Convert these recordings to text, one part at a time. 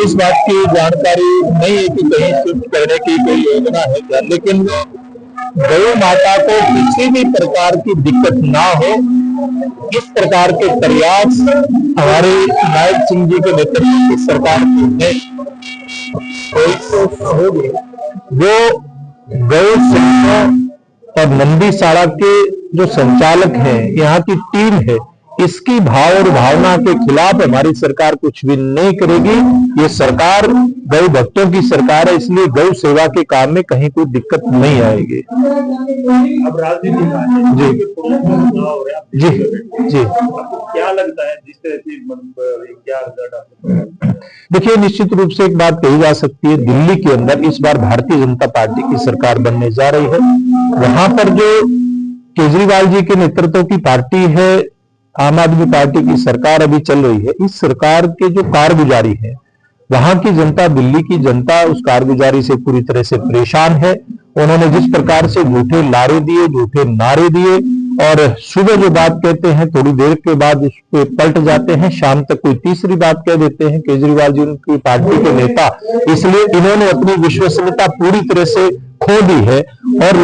तो इस बात की जानकारी नहीं है कि कहीं शिफ्ट करने की कोई योजना है क्या, लेकिन गौ माता को किसी भी प्रकार की दिक्कत ना हो, इस प्रकार के प्रयास हमारे नायब सिंह जी के नेतृत्व की सरकार की है। जो गौ सेवा और नंदीसाड़ा के जो संचालक हैं, यहाँ की टीम है, इसकी भाव और भावना के खिलाफ हमारी सरकार कुछ भी नहीं करेगी। ये सरकार गौ भक्तों की सरकार है, इसलिए गौ सेवा के काम में कहीं कोई दिक्कत नहीं आएगी। अब राजनीति का जी जी जी क्या लगता है जिस तरह से क्या रिजल्ट? देखिए, निश्चित रूप से एक बात कही जा सकती है, दिल्ली के अंदर इस बार भारतीय जनता पार्टी की सरकार बनने जा रही है। वहां पर जो केजरीवाल जी के नेतृत्व की पार्टी है, आम आदमी पार्टी की सरकार अभी चल रही है, इस सरकार के जो कारगुजारी है, वहां की जनता, दिल्ली की जनता उस कारगुजारी से पूरी तरह से परेशान है। उन्होंने जिस प्रकार से झूठे लारे दिए, झूठे नारे दिए और सुबह जो बात कहते हैं थोड़ी देर के बाद उस पर पलट जाते हैं, शाम तक कोई तीसरी बात कह देते हैं केजरीवाल जी उनकी पार्टी के नेता। इसलिए इन्होंने अपनी विश्वसनीयता पूरी तरह से खो दी है और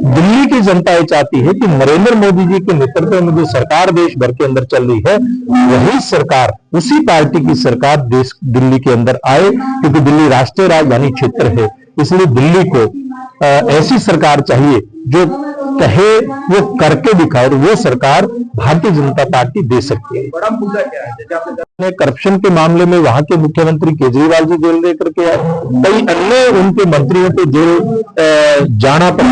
दिल्ली की जनता ये चाहती है कि नरेंद्र मोदी जी के नेतृत्व में जो सरकार देश भर के अंदर चल रही है, वही सरकार, उसी पार्टी की सरकार देश दिल्ली के अंदर आए, क्योंकि दिल्ली राष्ट्रीय राजधानी क्षेत्र है। इसलिए दिल्ली को ऐसी सरकार चाहिए जो कहे वो करके दिखाए, और वो सरकार भारतीय जनता पार्टी दे सकती है। बड़ा मुद्दा क्या है? जैसे आपने करप्शन के मामले में वहां के मुख्यमंत्री केजरीवाल जी जेल लेकर के आए, कई अन्य उनके मंत्रियों को जेल जाना पड़ा,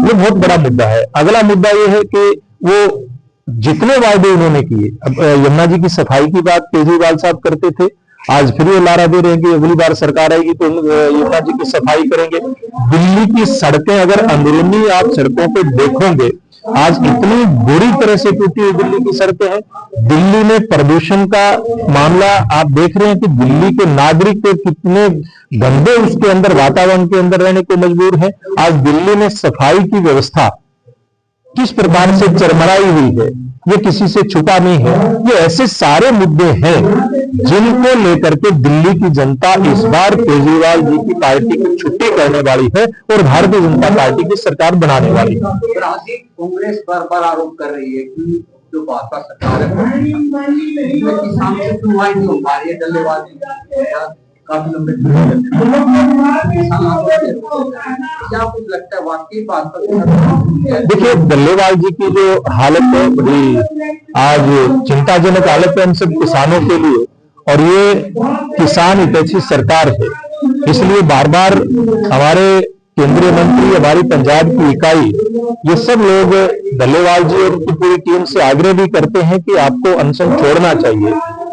ये बहुत बड़ा मुद्दा है। अगला मुद्दा ये है कि वो जितने वायदे उन्होंने किए, अब यमुना जी की सफाई की बात केजरीवाल साहब करते थे, आज फिर ये लारा दे रहे हैं कि अगली बार सरकार आएगी तो यमुना जी की सफाई करेंगे। दिल्ली की सड़कें अगर अंदरूनी आप सड़कों पे देखोगे, आज इतनी बुरी तरह से टूटी हुई दिल्ली की सड़कें हैं। दिल्ली में प्रदूषण का मामला आप देख रहे हैं कि दिल्ली के नागरिक को कितने गंदे उसके अंदर वातावरण के अंदर रहने को मजबूर है। आज दिल्ली में सफाई की व्यवस्था किस प्रकार से चरमराई हुई है, ये किसी से छुपा नहीं है। ये ऐसे सारे मुद्दे हैं जिनको लेकर के दिल्ली की जनता इस बार केजरीवाल जी की पार्टी की छुट्टी करने वाली है और भारतीय जनता पार्टी की सरकार बनाने वाली है। कांग्रेस पर आरोप कर रही है कि जो भाजपा सरकार है किसान से सुनवाई नहीं हो पा रही है, डल्लेबाजी काफी लंबे क्या कुछ लगता है वाकई भाजपा? देखिए, डल्लेवाल जी की जो हालत है बड़ी आज चिंताजनक हालत है हम सब किसानों के लिए, और ये किसान हितैषी सरकार है। इसलिए बार बार हमारे केंद्रीय मंत्री, हमारी पंजाब की इकाई, ये सब लोग डल्लेवाल जी और उनकी पूरी टीम से आग्रह भी करते हैं कि आपको अनशन छोड़ना चाहिए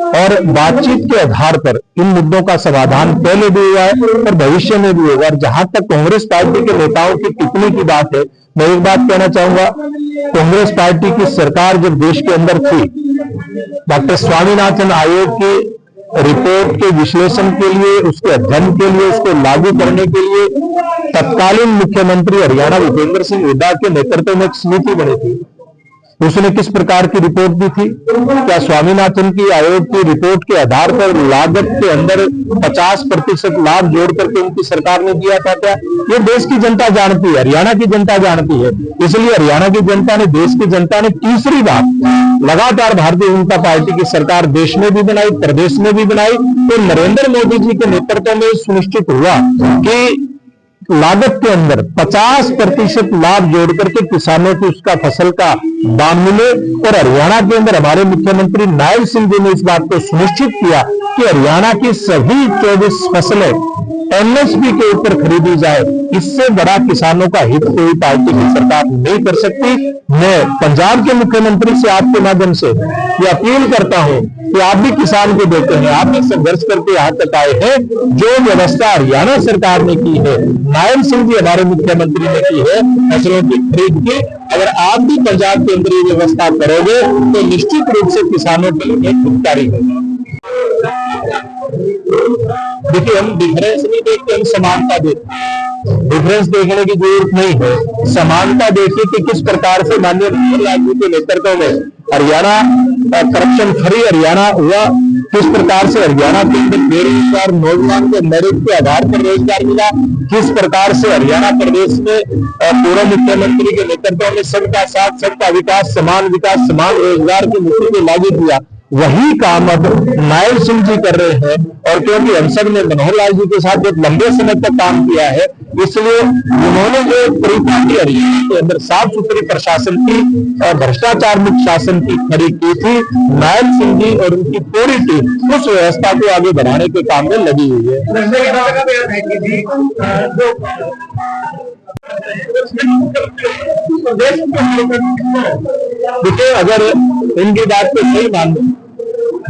और बातचीत के आधार पर इन मुद्दों का समाधान पहले भी हुआ है और भविष्य में भी होगा। और जहां तक कांग्रेस पार्टी के नेताओं की टिप्पणी की बात है, मैं एक बात कहना चाहूंगा, कांग्रेस पार्टी की सरकार जब देश के अंदर थी, डॉक्टर स्वामीनाथन आयोग की रिपोर्ट के विश्लेषण के लिए, उसके अध्ययन के लिए, उसको लागू करने के लिए तत्कालीन मुख्यमंत्री हरियाणा भूपेंद्र सिंह हुड्डा के नेतृत्व में एक समिति बनी थी। उसने किस प्रकार की रिपोर्ट दी थी? क्या स्वामीनाथन की आयोग की रिपोर्ट के आधार पर लागत के अंदर 50% लाभ जोड़ करके उनकी सरकार ने दिया था क्या? ये देश की जनता जानती है, हरियाणा की जनता जानती है। इसलिए हरियाणा की जनता ने, देश की जनता ने तीसरी बार लगातार भारतीय जनता पार्टी की सरकार देश में भी बनाई, प्रदेश में भी बनाई, तो नरेंद्र मोदी जी के नेतृत्व में सुनिश्चित हुआ कि लागत के अंदर 50% लाभ जोड़ करके किसानों को उसका फसल का दाम मिले। और हरियाणा के अंदर हमारे मुख्यमंत्री नायब सिंह जी ने इस बात को सुनिश्चित किया कि हरियाणा की सभी 24 फसलें एमएसपी के ऊपर खरीदी जाए। इससे बड़ा किसानों का हित कोई पार्टी की सरकार नहीं कर सकती। मैं पंजाब के मुख्यमंत्री से आपके माध्यम से ये अपील करता हूं कि आप भी किसान को देते हैं, आप भी संघर्ष करके यहां तक आए हैं। जो व्यवस्था हरियाणा सरकार ने की है, नायब सिंह जी हमारे मुख्यमंत्री ने की है फसलों की खरीद की, अगर आप भी पंजाब के अंदर ये व्यवस्था करोगे तो निश्चित रूप से किसानों के लिए हितकारी होगा। देखिए, हम डिफरेंस नहीं देखते, हम समानता देखते हैं। डिफरेंस देखने की जरूरत नहीं है, समानता देखिए कि किस प्रकार से माननीय मनोहर लाल जी के नेतृत्व में हरियाणा करप्शन फ्री हरियाणा हुआ, किस प्रकार से हरियाणा के अंदर बेरोजगार नौजवान को मेरिट के आधार पर रोजगार मिला, किस प्रकार से हरियाणा प्रदेश में पूर्व मुख्यमंत्री के नेतृत्व में सबका साथ सबका विकास समान रोजगार की नीति को लागू किया, वही काम अब नायब सिंह जी कर रहे हैं। और क्योंकि हम सब ने मनोहर लाल जी के साथ एक लंबे समय तक काम किया है, इसलिए उन्होंने जो परिपाटी हरियाणा के अंदर साफ सुथरी प्रशासन की और भ्रष्टाचार मुक्त शासन की खड़ी की थी, नायब सिंह जी और उनकी पूरी टीम उस व्यवस्था को आगे बढ़ाने के काम में लगी हुई है। देखिए, अगर इनकी बात को सही मान लो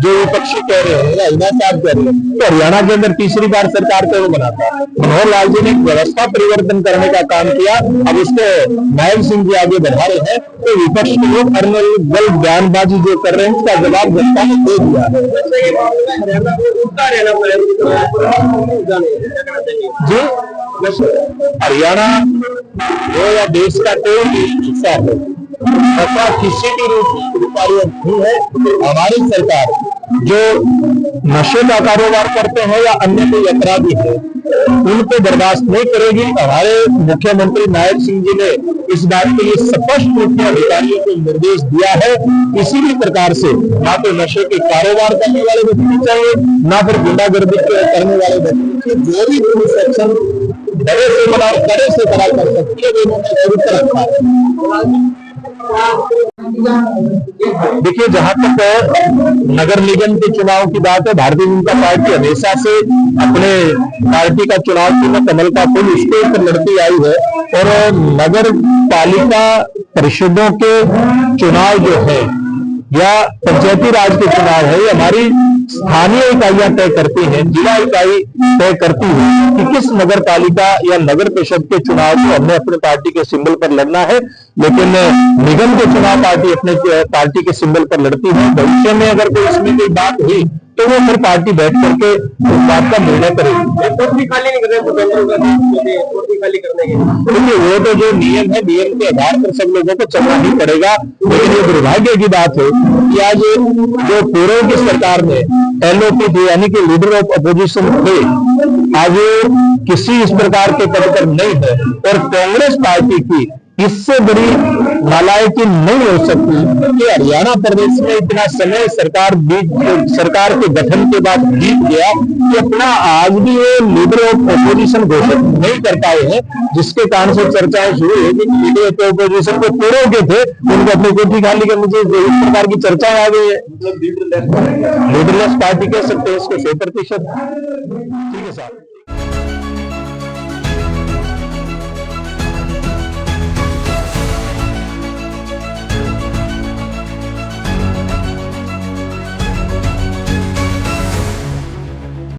जो विपक्षी कह रहे हैं या हिना साहब कह रहे हैं, तो हरियाणा के अंदर तीसरी बार सरकार को बनाता है। मनोहर लाल जी ने व्यवस्था परिवर्तन करने का काम किया, अब उसको नायब सिंह जी आगे बढ़ा रहे हैं, तो विपक्ष के लोग अनर्गल बयानबाजी जो कर रहे हैं उसका जवाब जनता ने दे दिया है। जी, हरियाणा जो या देश का कोई भी हिस्सा है ऐसा किसी भी रूप नहीं है। हमारी सरकार जो नशे का कारोबार करते हैं या अन्य कोई अपराधी है उनको बर्दाश्त नहीं करेगी। हमारे मुख्यमंत्री नायब सिंह जी ने इस बात के लिए स्पष्ट रूप में अधिकारियों को निर्देश दिया है, किसी भी प्रकार से ना तो नशे के कारोबार करने वाले व्यक्ति चाहिए, ना फिर गुंडागर्दी करने वाले व्यक्ति, जो भी पुलिस एक्शन कड़े से कड़ा कर सकती है उन्होंने शुरू कर रखा है। देखिए, जहां तक नगर निगम के चुनाव की बात है, भारतीय जनता पार्टी हमेशा से अपने पार्टी का चुनाव चिन्ह कमल का फूल उसके ऊपर लड़ती आई है। और नगर पालिका परिषदों के चुनाव जो है या पंचायती राज के चुनाव है, ये हमारी स्थानीय इकाइयां तय करती हैं, जिला इकाई तय करती है कि किस नगर पालिका या नगर परिषद के चुनाव को हमने अपने पार्टी के सिंबल पर लड़ना है। लेकिन निगम के चुनाव पार्टी अपने पार्टी के सिंबल पर लड़ती है। भविष्य में अगर कोई इसमें कोई बात हुई तो वो फिर पार्टी बैठ करके उस बात का निर्णय करेगी। खाली नहीं कर देखिए, वो तो जो नियम है, नियम के आधार पर सब लोगों को चलना ही पड़ेगा। लेकिन ये दुर्भाग्य की बात है कि आज जो पूर्व की सरकार ने LOP थे यानी कि लीडर ऑफ अपोजिशन थे, आज किसी इस प्रकार के पद पर नहीं है। और कांग्रेस पार्टी की इससे बड़ी नालायकी नहीं हो सकती कि हरियाणा प्रदेश में इतना समय सरकार के गठन के बाद बीत गया कि अपना आज भी वो लीडर ऑफ अपोजिशन घोषित नहीं कर पाए हैं, जिसके कारण से चर्चाएं शुरू हुई कि लीडर ऑफ अपोजिशन को पूर्व के थे उनको अपनी कोठी खाली करनी चाहिए। इस प्रकार की चर्चाएं आ गई है। लीडरलेस पार्टी कह सकते हैं इसको 100%। ठीक है साहब।